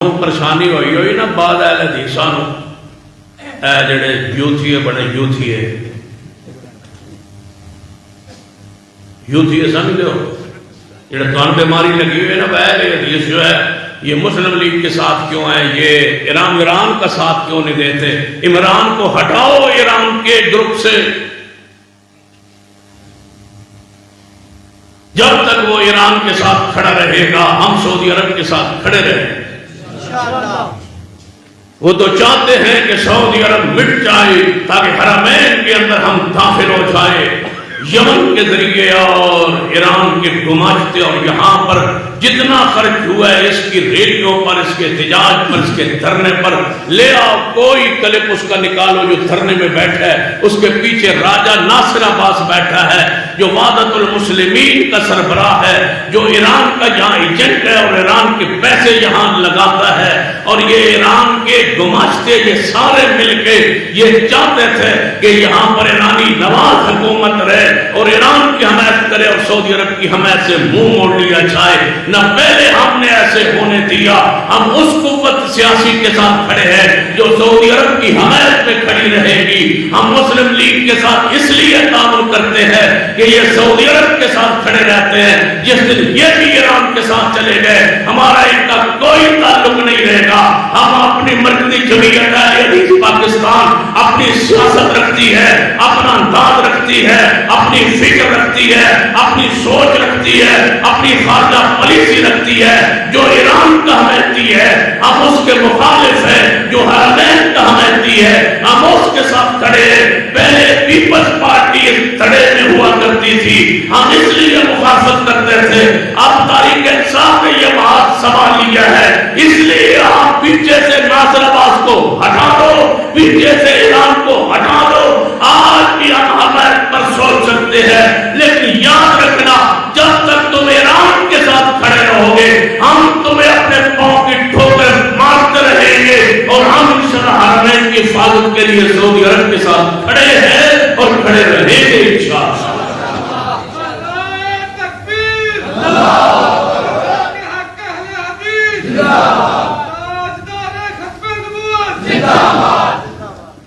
پریشانی ہوئی ہوئی نا بعد اہل حدیثاں نو اے جڑے یوتھیے بڑے یوتھیے سمجھ لو جڑے تمہیں بیماری لگی ہوئی ہے نا اہل حدیث جو ہے یہ مسلم لیگ کے ساتھ کیوں ہیں، یہ ایران کا ساتھ کیوں نہیں دیتے، عمران کو ہٹاؤ ایران کے گروپ سے، جب تک وہ ایران کے ساتھ کھڑا رہے گا ہم سعودی عرب کے ساتھ کھڑے رہیں گے۔ وہ تو چاہتے ہیں کہ سعودی عرب مٹ جائے تاکہ حرمین کے اندر ہم داخل ہو جائے، یمن کے ذریعے اور ایران کے گماشتے، اور یہاں پر جتنا خرچ ہوا ہے اس کی ریلیوں پر، اس کے احتجاج پر، اس کے دھرنے پر لے آؤ، کوئی کلپ اس کا نکالو جو دھرنے میں بیٹھا ہے، اس کے پیچھے راجہ ناصر عباس بیٹھا ہے جو وحدت المسلمین کا سربراہ ہے، جو ایران کا یہاں ایجنٹ ہے اور ایران کے پیسے یہاں لگاتا ہے، اور یہ ایران کے گماشتے یہ سارے مل کے یہ چاہتے تھے کہ یہاں پر ایرانی نواز حکومت رہے اور ایران کی حمایت کرے اور سعودی عرب کی حمایت سے منہ موڑ لیا جائے۔ نہ پہلے ہم نے ایسے ہونے دیا، ہم اس قوت سیاسی کے ساتھ کھڑے ہیں جو سعودی عرب کی حمایت میں کھڑی رہے گی۔ ہم مسلم لیگ کے ساتھ اس لیے تعاون کرتے ہیں کہ یہ سعودی عرب کے ساتھ کھڑے رہتے ہیں، جس دن یہ بھی ایران کے ساتھ چلے گئے ہمارا ان کا کوئی تعلق نہیں رہے گا۔ ہم اپنی مرکزی جمعیت حدیث پاکستان اپنی سیاست رکھتی ہے، اپنا انداز رکھتی ہے، اپنی فکر رکھتی ہے، اپنی سوچ رکھتی ہے، اپنی خارجہ پالیسی رکھتی ہے جو ایران کا حمایتی ہے، ہم اس کے مخالف ہیں، جو حرمین کا حمایتی ہے ہم اس کے ساتھ کھڑے ہیں۔ پہلے پیپلز پارٹی اس تھڑے میں ہوا کرتی تھی، ہم اس لیے مخالفت کرتے تھے، اب تاریخ انصاف نے یہ بات سنبھال لیا ہے، اس لیے آپ پیچھے سے ناصر عباس کو ہٹا دو، پیچھے سے ایران کو ہٹا دو۔ آج بھی ہم حمایت پر سوچ سکتے ہیں، لیکن یاد رکھنا جب تک تم ایران کے ساتھ کھڑے رہو گے ہم تمہیں اپنے پاؤں کی ٹھوکر مارتے رہیں گے، اور ہم انشاءاللہ حرمین کی حفاظت کے لیے سعودی عرب کے ساتھ کھڑے ہیں اور کھڑے رہیں گے انشاءاللہ۔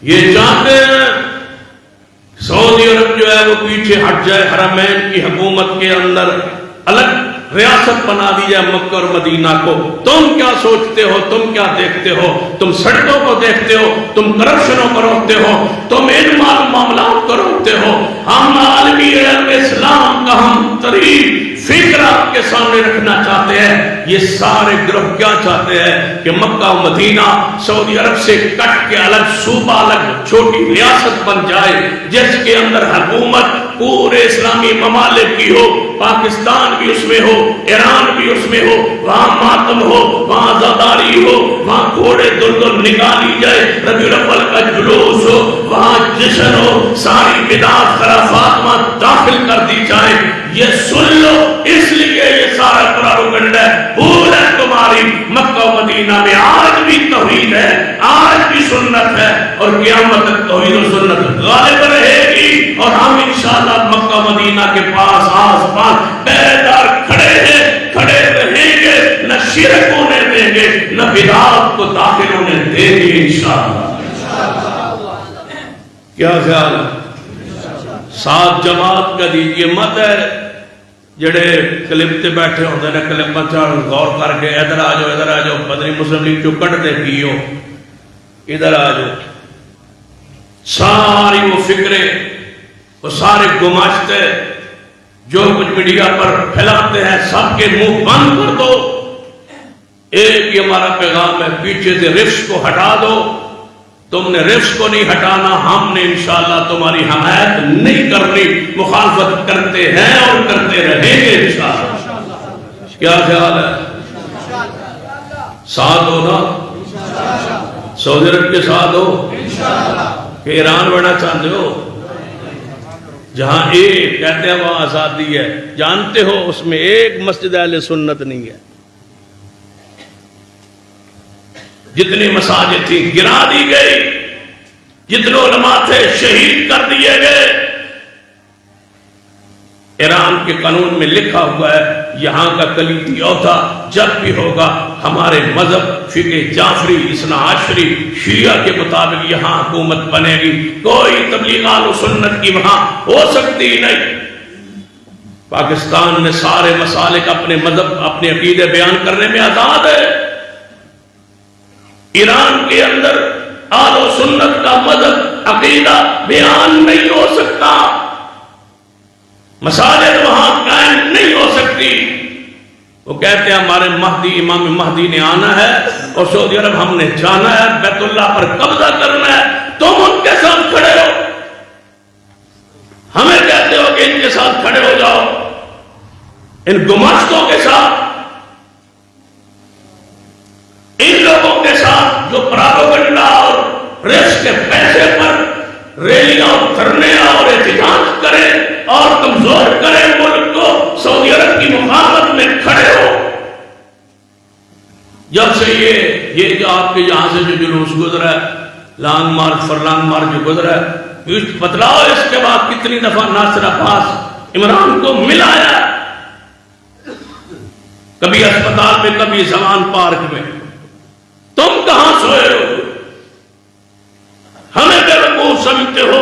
یہ چاہتے ہیں سعودی عرب جو ہے وہ پیچھے ہٹ جائے، حرمین کی حکومت کے اندر الگ ریاست بنا دی جائے مکہ اور مدینہ کو۔ تم کیا سوچتے ہو، تم کیا دیکھتے ہو؟ تم سڑکوں کو دیکھتے ہو، تم کرپشنوں کو روکتے ہو، تم ان معاملات کو روکتے ہو۔ ہم عالمی علم اسلام کا ہم ترین فکر آپ کے سامنے رکھنا چاہتے ہیں۔ یہ سارے گروہ کیا چاہتے ہیں کہ مکہ و مدینہ سعودی عرب سے کٹ کے الگ صوبہ، الگ چھوٹی ریاست بن جائے جس کے اندر حکومت پورے اسلامی ممالک کی ہو، پاکستان بھی اس میں ہو، ایران بھی اس میں ہو، وہاں ماتم ہو، وہاں زاداری ہو، وہاں گھوڑے دلدل نکالی جائے، ربیع الاول کا جلوس ہو، وہاں جشن ہو، ساری بدعات خرافات وہاں داخل کر دی جائے۔ یہ سن لو، اس لیے یہ سارا پروپیگنڈا ہے، بھول ہے تمہاری۔ مکہ و مدینہ میں آج بھی توحید ہے، آج بھی سنت ہے، اور قیامت تک توحید و سنت غالب رہے گی، اور ہم انشاءاللہ مکہ و مدینہ کے پاس آس پاس بیدار کھڑے ہیں، کھڑے رہیں گے، نہ شرک ہونے دیں گے، نہ بدعات کو داخل ہونے دیں گے انشاءاللہ۔ کیا خیال ہے؟ ساتھ جماعت کا دیجئے مت ہے جڑے کلپ تے بیٹھے ہوتے ہیں، کلپ چاہ غور کر کے ادھر آ جاؤ، ادھر آ جاؤ، بدری مسلم لیگ چکٹ دے پیو، ادھر آ جاؤ۔ ساری وہ فکریں، وہ سارے گماشتے جو کچھ میڈیا پر پھیلاتے ہیں سب کے منہ بند کر دو۔ ایک ہی ہمارا پیغام ہے، پیچھے سے رفس کو ہٹا دو۔ تم نے رفس کو نہیں ہٹانا، ہم نے انشاءاللہ تمہاری حمایت نہیں کرنی، مخالفت کرتے ہیں اور کرتے رہیں گے انشاءاللہ۔ کیا خیال ہے؟ ساتھ ہو نا؟ سعودی عرب کے ساتھ ہو کہ ایران بڑھنا چاہتے ہو؟ جہاں ایک کہتے ہیں وہاں آزادی ہے، جانتے ہو اس میں ایک مسجد اہل سنت نہیں ہے، جتنی مساجد تھی گرا دی گئی، جتنے علماء تھے شہید کر دیے گئے۔ ایران کے قانون میں لکھا ہوا ہے یہاں کا کلیدی عہدہ جب بھی ہوگا ہمارے مذہب فقہ جعفری اثنا عشری شیعہ کے مطابق یہاں حکومت بنے گی، کوئی تبلیغ اہل سنت کی وہاں ہو سکتی نہیں۔ پاکستان میں سارے مسالک اپنے مذہب اپنے عقیدے بیان کرنے میں آزاد ہے۔ ایران کے اندر اہل سنت کا مذہب عقیدہ بیان نہیں ہو سکتا، مساجد وہاں قائم نہیں ہو سکتی۔ وہ کہتے ہیں ہمارے مہدی امام مہدی نے آنا ہے اور سعودی عرب ہم نے جانا ہے، بیت اللہ پر قبضہ کرنا ہے، تم ان کے ساتھ کھڑے ہو، ہمیں کہتے ہو کہ ان کے ساتھ کھڑے ہو جاؤ، ان گماشتوں کے ساتھ، ان لوگوں کے ساتھ جو پراپیگنڈا اور پریس کے پیسے پر ریلیاں اور دھرنے اور احتجاج کریں اور کمزور کریں ملک کو، سعودی عرب کی مخالفت میں کھڑے ہو۔ جب سے یہ جو آپ کے یہاں سے جو جلوس گزرا ہے، لانگ مارچ فرلانگ مارچ جو گزرا ہے، بتلاؤ اس کے بعد کتنی دفعہ ناصر عباس عمران کو ملایا، کبھی اسپتال میں کبھی زمان پارک میں، تم کہاں سوئے ہو؟ ہمیں بیوقوف سمجھتے ہو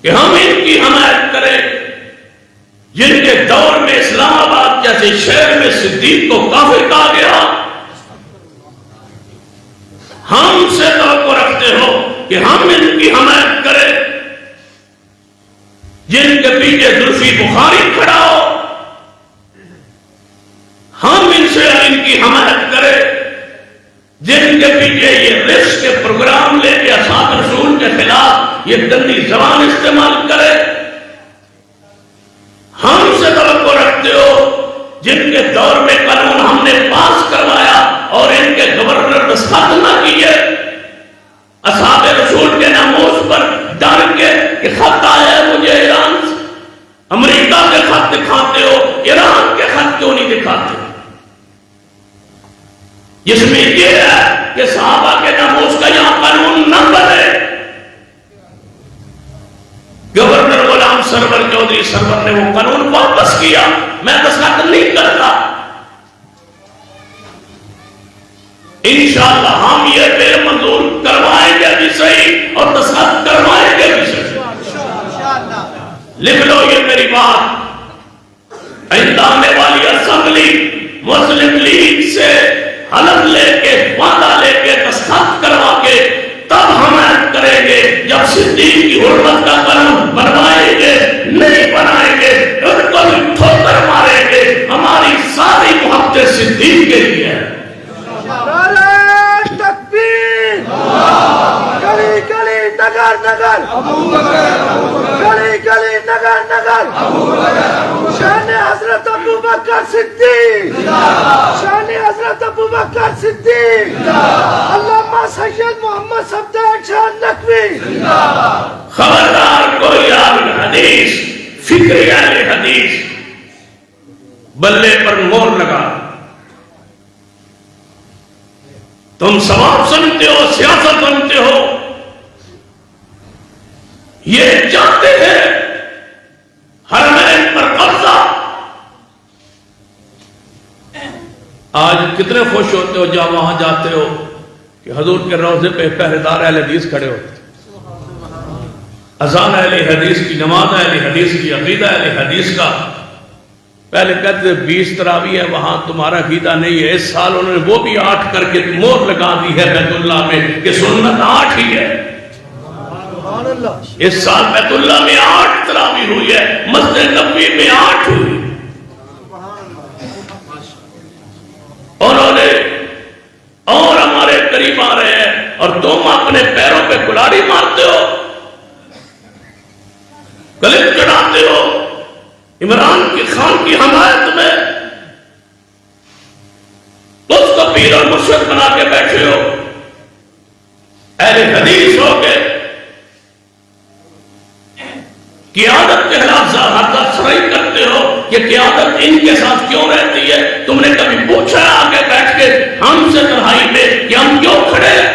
کہ ہم ان کی حمایت کریں جن کے دور میں اسلام آباد جیسے شہر میں صدیق کو کافر کہا گیا؟ ہم سے توقع رکھتے ہو کہ ہم ان کی حمایت کریں جن کے پیچھے زلفی بخاری کھڑا ہو؟ ہم ان سے ان کی حمایت کریں جن کے پیچھے یہ رشک کے پروگرام لے کے اصحاب رسول کے خلاف یہ گندی زبان استعمال کرے؟ ہم سے توقع رکھتے ہو جن کے دور میں قانون ہم نے پاس کروایا اور ان کے گورنر دستخط نہ کیے، اصحاب رسول کے ناموس پر ڈر کے کہ خط آیا ہے مجھے ایران سے، امریکہ کے خط دکھاتے ہو، ایران کے خط کیوں نہیں دکھاتے؟ جس میں یہ ہے کہ صحابہ کے ناموس کا یہاں قانون نہ بنے۔ گورنر غلام سرور چودھری سرور نے وہ قانون واپس کیا، میں دستخط نہیں کرتا۔ انشاءاللہ ہم یہ بے منظور کروائیں گے بھی صحیح اور دستخط کروائیں گے بھی صحیح۔ لکھ لو یہ میری بات، آئندہ آنے والی اسمبلی مسلم لیگ سے حلف لے کے وعدہ لے کے دستخط کروا کے تب حمایت کریں گے جب صدیق کی حرمت کا قانون بنوائیں گے، نہیں بنائیں گے ان کو بھی ٹھوکر ماریں گے۔ ہماری ساری محبت صدیق کے لیے ہے۔ نعرہ تکبیر، گلی گلی نگر نگر، گلی گلی نگر نگر، شان حضرت ابوبکر صدیق، شان حضرت ابوبکر صدیق، علامہ سید محمد صفدر شاہ نقوی۔ خبردار کوئی اہل حدیث فکری اہل حدیث بلے پر مور لگا، تم ثواب سمجھتے ہو، سیاست سمجھتے ہو، یہ چاہتے ہیں حرمین پر قبضہ۔ آج کتنے خوش ہوتے ہو جب وہاں جاتے ہو کہ حضور کے روضے پہ پہرےدار اہل حدیث کھڑے ہوتے، اذان اہل حدیث کی، نماز اہل حدیث کی، عقیدہ اہل حدیث کا۔ پہلے کہتے 20 تراویح ہے وہاں تمہارا عقیدہ نہیں ہے، اس سال انہوں نے وہ بھی 8 کر کے مور لگا دی ہے بیت اللہ میں کہ سنت 8 ہی ہے۔ اس سال بیت اللہ میں 8 تراویح ہوئی ہے، مسجد نبوی میں 8 ہوئی۔ انہوں نے اور ہمارے قریب آ رہے ہیں اور تم اپنے پیروں پہ کلاڑی مارتے ہو، کلپ چڑھاتے ہو عمران کی خان کی حمایت میں، اس کو پیر اور مرشد بنا کے بیٹھے ہو، اہل حدیث ہو کے قیادت کے خلاف حرکت سرائی کرتے ہو۔ یہ قیادت ان کے ساتھ کیوں رہتی ہے؟ تم نے کبھی پوچھا آگے بیٹھ کے ہم سے تنہائی میں کہ ہم کیوں کھڑے ہیں؟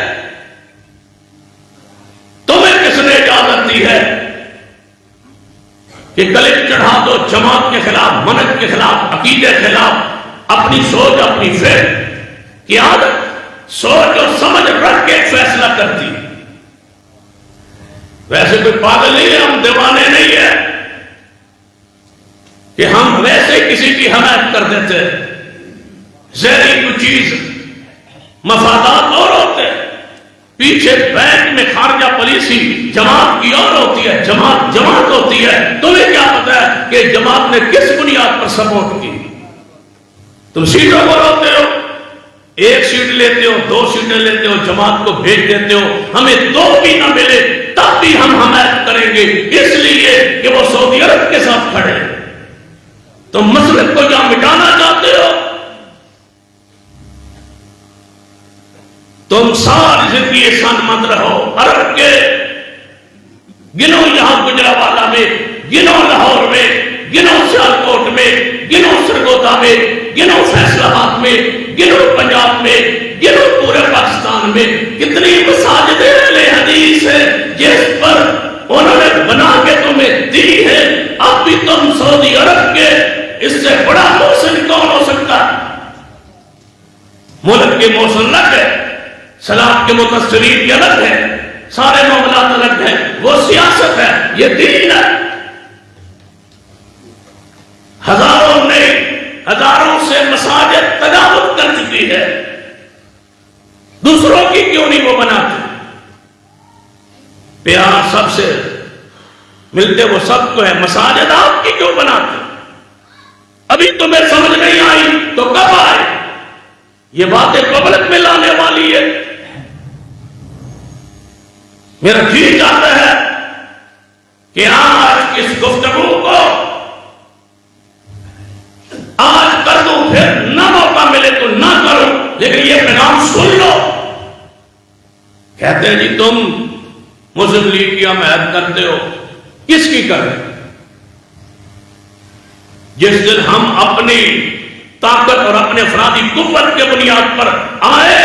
تمہیں کس نے اجازت دی ہے کہ کلپ چڑھا دو جماعت کے خلاف، منہج کے خلاف، عقیدے کے خلاف؟ اپنی سوچ اپنی فکر کی عادت سوچ اور سمجھ رکھ کے فیصلہ کرتی ہے. ویسے کوئی پاگل نہیں ہے, ہم دیوانے نہیں ہیں کہ ہم ویسے کسی کی حمایت کر دیتے. زہری کوئی چیز مفادات اور ہوتے ہیں, پیچھے بینک میں خارجہ پالیسی جماعت کی اور ہوتی ہے, جماعت ہوتی ہے. تمہیں کیا پتا ہے کہ جماعت نے کس بنیاد پر سپورٹ کی؟ تم سیٹوں پر ہوتے ہو, ایک سیٹ لیتے ہو, 2 سیٹیں لیتے ہو, جماعت کو بھیج دیتے ہو. ہمیں 2 بھی نہ ملے تب بھی ہم حمایت کریں گے, اس لیے کہ وہ سعودی عرب کے ساتھ کھڑے. تم مسلک کو جہاں مٹانا چاہتے ہو, تم ساری زندگی احسان مند رہو. عرب کے گنو یہاں گجرانوالہ میں, گنو لاہور میں, گنو سیالکوٹ میں, گنو سرگودا میں, گنو فیصل آباد میں, گنو پنجاب میں, گنو پورے پاکستان میں. کتنی مساجد اہل حدیث ہے جس پر انہوں نے بنا کے تمہیں دی ہے. اب بھی تم سعودی عرب کے اس سے بڑا محسن کون ہو سکتا؟ ملک کے محسن الگ ہے, سلاد کے متاثرین کے الگ ہے, سارے معاملات الگ ہیں. وہ سیاست ہے, یہ دین ہے. ہزاروں سے مساجد تجاوز کر چکی ہے. دوسروں کی کیوں نہیں وہ بناتے؟ پیار سب سے ملتے وہ سب کو ہے, مساجد آپ کی کیوں بناتے؟ ابھی تمہیں سمجھ نہیں آئی تو کب آئے؟ یہ باتیں پبلک میں لانے والی ہے. میرا جی چاہتا ہے کہ آج اس گفتگو کو آج کر دوں, پھر نہ موقع ملے تو نہ کروں, لیکن یہ پیغام سن لو. کہتے ہیں جی تم مسلم لیگ کی حمایت کرتے ہو, کس کی کریں؟ جس دن ہم اپنی طاقت اور اپنے افرادی قوت کے بنیاد پر آئے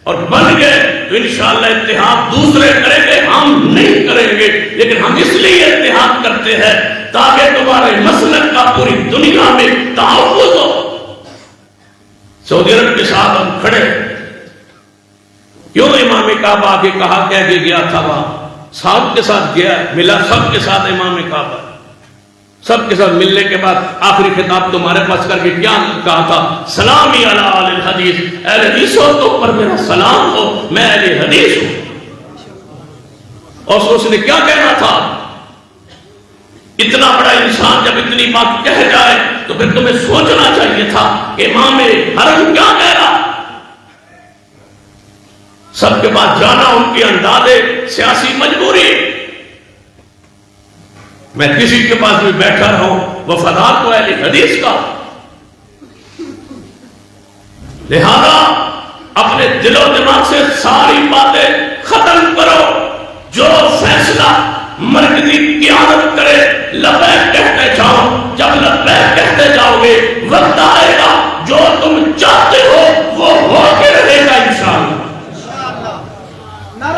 اور بن گئے تو انشاءاللہ اتحاد دوسرے کریں گے, ہم نہیں کریں گے. لیکن ہم اس لیے اتحاد کرتے ہیں تاکہ تمہارے مسلک کا پوری دنیا میں تحفظ ہو. سعودی عرب کے ساتھ ہم کھڑے. کیوں امام کعبہ آگے کہا کہہ کے گیا تھا, وہاں صاحب کے ساتھ گیا, ملا سب کے ساتھ امام کعبہ, سب کے ساتھ ملنے کے بعد آخری خطاب تمہارے پاس کر کے کیا کہا تھا؟ سلامی علی اہل الحدیث, اہل حدیث ہو تو پر میرا سلام ہو, میں اہل حدیث ہوں. اور اس نے کیا کہنا تھا؟ اتنا بڑا انسان جب اتنی بات کہہ جائے تو پھر تمہیں سوچنا چاہیے تھا کہ امام حرم کیا کہہ رہا. سب کے پاس جانا ان کی انداز سیاسی مجبوری. میں کسی کے پاس بھی بیٹھا رہوں, وفادار تو اہل حدیث کا. لہذا اپنے دل و دماغ سے ساری باتیں ختم کرو. جو فیصلہ مرکزی قیادت کرے لبیک کہتے جاؤ. جب لبیک کہتے جاؤ گے وقت آئے گا جو تم چاہتے ہو وہ ہو کے رہے گا انشاءاللہ.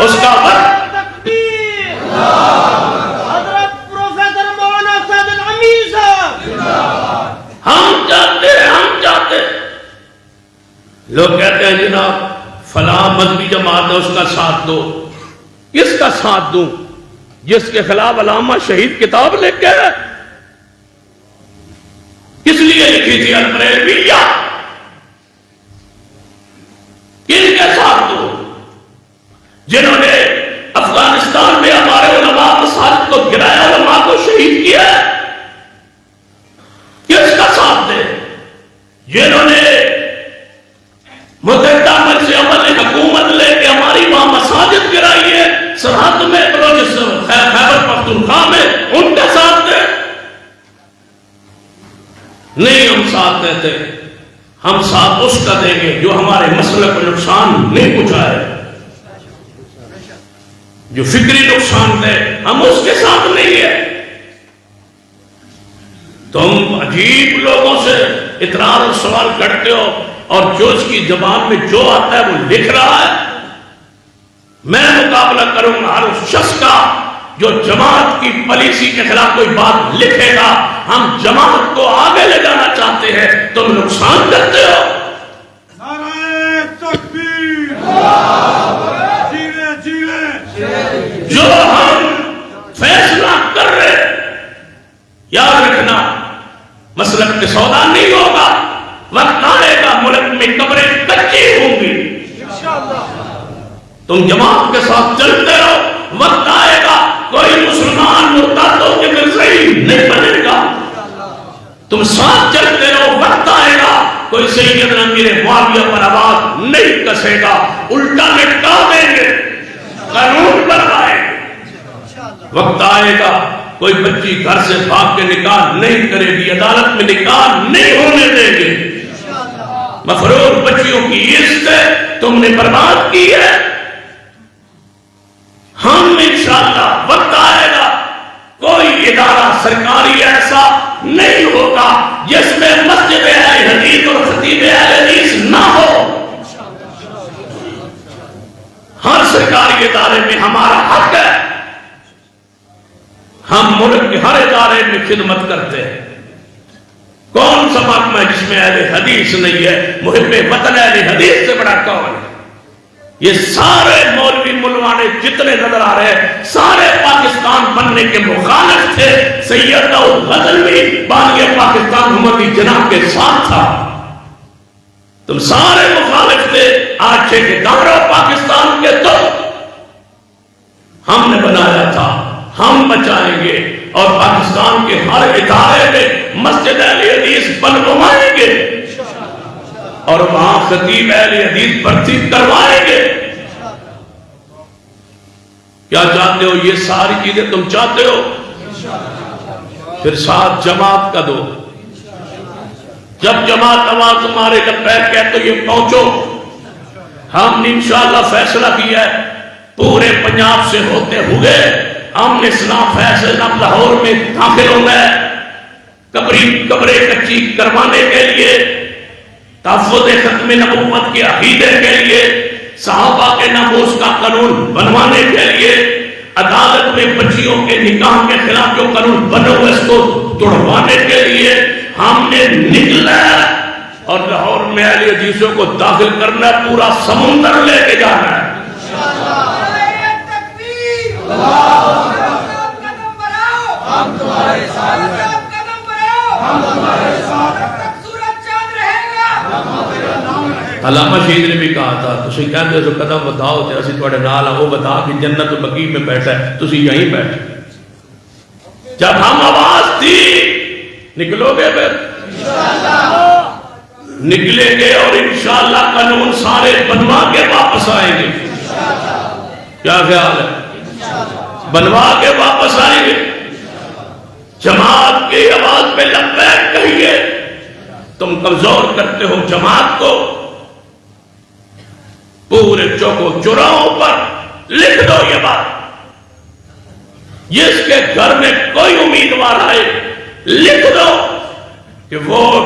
اس کا وقت ہم چاہتے لوگ کہتے ہیں جناب فلاں مذہبی جماعت ہے اس کا ساتھ دو. کس کا ساتھ دوں؟ جس کے خلاف علامہ شہید کتاب لکھ کے کس لیے لکھی تھی البریلویہ, کن کے ساتھ دوں؟ جنہوں نے افغانستان میں ہمارے علماء مساجد کو گرایا, علماء کو شہید کیا, کس کا ساتھ دے؟ جنہوں نے متحدہ مجلس عمل حکومت لے کے ہماری وہاں مساجد گرائی ہے سرحد میں, خیبر پختونخوا میں, ان کا ساتھ دے؟ نہیں, ہم ساتھ دیتے. ہم ساتھ اس کا دیں گے جو ہمارے مسلک کو نقصان نہیں پہنچائے, جو فکری نقصان دے. ہم اس کے ساتھ نہیں ہیں. تم عجیب لوگوں سے اطراء اور سوال کرتے ہو اور جو اس کی زبان میں جو آتا ہے وہ لکھ رہا ہے. میں مقابلہ کروں گا ہر اس شخص کا جو جماعت کی پالیسی کے خلاف کوئی بات لکھے گا، ہم جماعت کو آگے لے جانا چاہتے ہیں، تم نقصان کرتے ہو۔ نعرہ تکبیر، جیوے جیوے، جو ہم فیصلہ کر رہے، یاد رکھنا مسلک کے سودا نہیں ہوگا، وقت آئے گا ملک میں قبریں کچی ہوں گی، تم جماعت کے ساتھ چلتے رہو، وقت آئے گا کوئی مسلمان مرتدوں کے مرزائی نہیں بنے گا، تم ساتھ چلتے رہو، وقت آئے گا کوئی سیدنا امیر معاویہ پر آواز نہیں کسے گا، الٹا لٹکا دیں گے، قانون بنوائیں گے، وقت آئے گا کوئی بچی گھر سے بھاگ کے نکاح نہیں کرے گی، عدالت میں نکاح نہیں ہونے دیں گے، مفروض بچیوں کی عزت تم نے برباد کی ہے۔ ہم انشاءاللہ وقت آئے گا کوئی ادارہ سرکاری ایسا نہیں ہوگا جس میں مسجد اہل حدیث اور خطیب اہل حدیث نہ ہو، ہر سرکاری ادارے میں ہمارا حق ہے، ہم ملک کے ہر ادارے میں خدمت کرتے ہیں، کون سا محکمہ ہے جس میں اہل حدیث نہیں ہے؟ محب وطن اہل حدیث سے بڑا کون ہے؟ یہ سارے مولوی ملوانے جتنے نظر آ رہے ہیں سارے پاکستان بننے کے مخالف تھے، سید داؤد غزنوی بانی پاکستان محمدی جناح کے ساتھ تھا، تم سارے مخالف تھے، آج ٹھیکیدار ہو پاکستان کے، تو ہم نے بنایا تھا، ہم بچائیں گے اور پاکستان کے ہر ادارے میں مسجد اہل حدیث بنوائیں گے اور وہاں خطیب اہل حدیث بھرتی کروائیں گے۔ کیا چاہتے ہو؟ یہ ساری چیزیں تم چاہتے ہو؟ پھر ساتھ جماعت کا دو، جب جماعت آواز تمہارے لبیک کہے تو یہ پہنچو، ہم نے انشاءاللہ فیصلہ کیا ہے پورے پنجاب سے ہوتے ہوئے ہم نے اسلام فیصلہ لاہور میں داخل ہونا ہے، قبریں کچی کروانے کے لیے، تحفظ ختم نبوت کے عقیدے کے لیے، صحابہ کے ناموس کا قانون بنوانے کے لیے، عدالت میں بچیوں کے نکاح کے خلاف جو قانون بنے ہوئے اس کو توڑوانے کے لیے ہم نے نکلا ہے اور لاہور میں اہل حدیثوں کو داخل کرنا، پورا سمندر لے کے جانا ہے۔ علامہ شہید نے بھی کہا تھا، تسی کہتے ہو قدم بتاؤ تے اسی تواڈے نال وہ بتا کہ جنت بقیع میں بیٹھا ہے، تسی یہیں بیٹھے، جب ہم آواز دی نکلو گے، پھر نکلیں گے اور انشاءاللہ قانون سارے بنوا کے واپس آئیں گے، کیا خیال ہے؟ بنوا کے واپس آئیں گے، جماعت کی آواز پہ لبیک کہیے، تم کمزور کرتے ہو جماعت کو، پورے چوکو چوراہوں پر لکھ دو یہ بات، جس کے گھر میں کوئی امیدوار آئے لکھ دو کہ ووٹ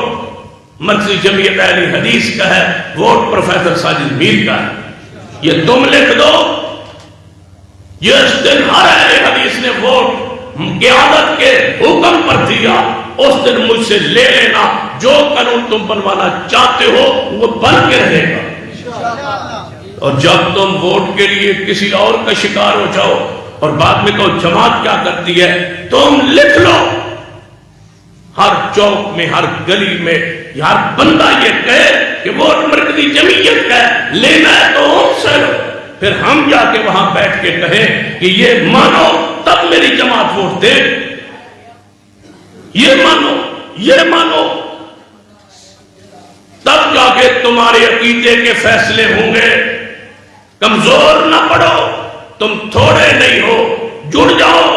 مرکزی جمعیت اہل حدیث کا ہے، ووٹ پروفیسر ساجد میر کا ہے، یہ تم لکھ دو، جس دن ہر اہل حدیث نے ووٹ قیادت کے حکم پر دیا اس دن مجھ سے لے لینا، جو قانون تم بنوانا چاہتے ہو وہ بن کے رہے گا، اور جب تم ووٹ کے لیے کسی اور کا شکار ہو جاؤ اور بعد میں تو جماعت کیا کرتی ہے، تم لکھ لو، ہر چوک میں ہر گلی میں ہر بندہ یہ کہے کہ ووٹ مرکزی جمعیت کا ہے، لینا ہے تو ہم سے لو، پھر ہم جا کے وہاں بیٹھ کے کہیں کہ یہ مانو تب میری جماعت ووٹ دے، یہ مانو تب جا کے تمہارے عقیدے کے فیصلے ہوں گے، کمزور نہ پڑو، تم تھوڑے نہیں ہو، جڑ جاؤ،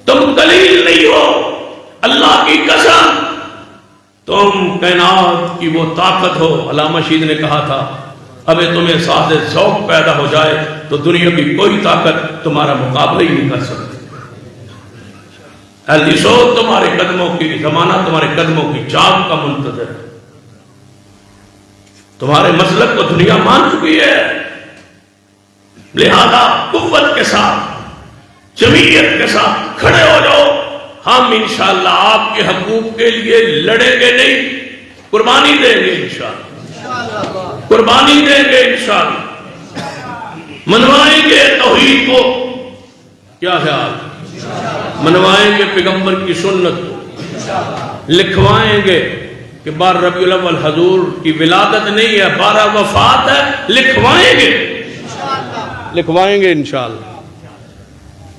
تم قلیل نہیں ہو، اللہ کی قسم تم کائنات کی وہ طاقت ہو۔ علامہ شہید نے کہا تھا اب تمہیں احساس ذوق پیدا ہو جائے تو دنیا کی کوئی طاقت تمہارا مقابلہ ہی نہیں کر سکتی، اہل سوچ تمہارے قدموں کی، زمانہ تمہارے قدموں کی چاک کا منتظر ہے، تمہارے مسلک کو دنیا مان چکی ہے، لہذا قوت کے ساتھ جمعیت کے ساتھ کھڑے ہو جاؤ. ہم انشاءاللہ آپ کے حقوق کے لیے لڑیں گے نہیں، قربانی دیں گے انشاءاللہ، قربانی دیں گے انشاءاللہ. منوائیں گے توحید کو. کیا خیال؟ منوائیں گے پیغمبر کی سنت کو. لکھوائیں گے کہ 12 ربیع الاول حضور کی ولادت نہیں ہے، 12 وفات ہے. لکھوائیں گے، لکھوائیں گے انشاءاللہ.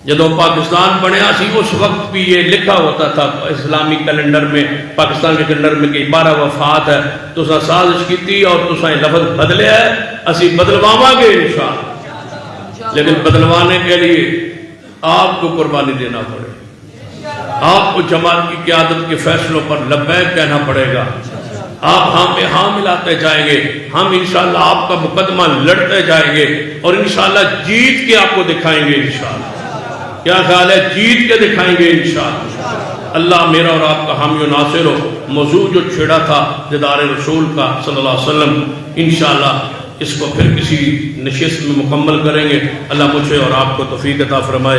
جدو پاکستان بنیا سی اس وقت بھی یہ لکھا ہوتا تھا اسلامی کیلنڈر میں، پاکستان کے کیلنڈر میں کہ 12 وفات ہے. تساں سازش کی اور تساں لفظ بدلے ہے، اسی بدلواواں گے انشاءاللہ. لیکن بدلوانے کے لیے آپ کو قربانی دینا پڑے گا. آپ کو جماعت کی قیادت کے فیصلوں پر لبیک کہنا پڑے گا. آپ ہم پہ ہاں ملاتے جائیں گے. ہم انشاءاللہ آپ کا مقدمہ لڑتے جائیں گے اور انشاءاللہ جیت کے آپ کو دکھائیں گے انشاءاللہ. کیا خیال ہے؟ جیت کے دکھائیں گے انشاءاللہ. اللہ میرا اور آپ کا حامی و ناصر ہو. موضوع جو چھیڑا تھا دیدار رسول کا صلی اللہ علیہ وسلم، انشاءاللہ اس کو پھر کسی نشست میں مکمل کریں گے. اللہ مجھے اور آپ کو توفیق عطا فرمائے.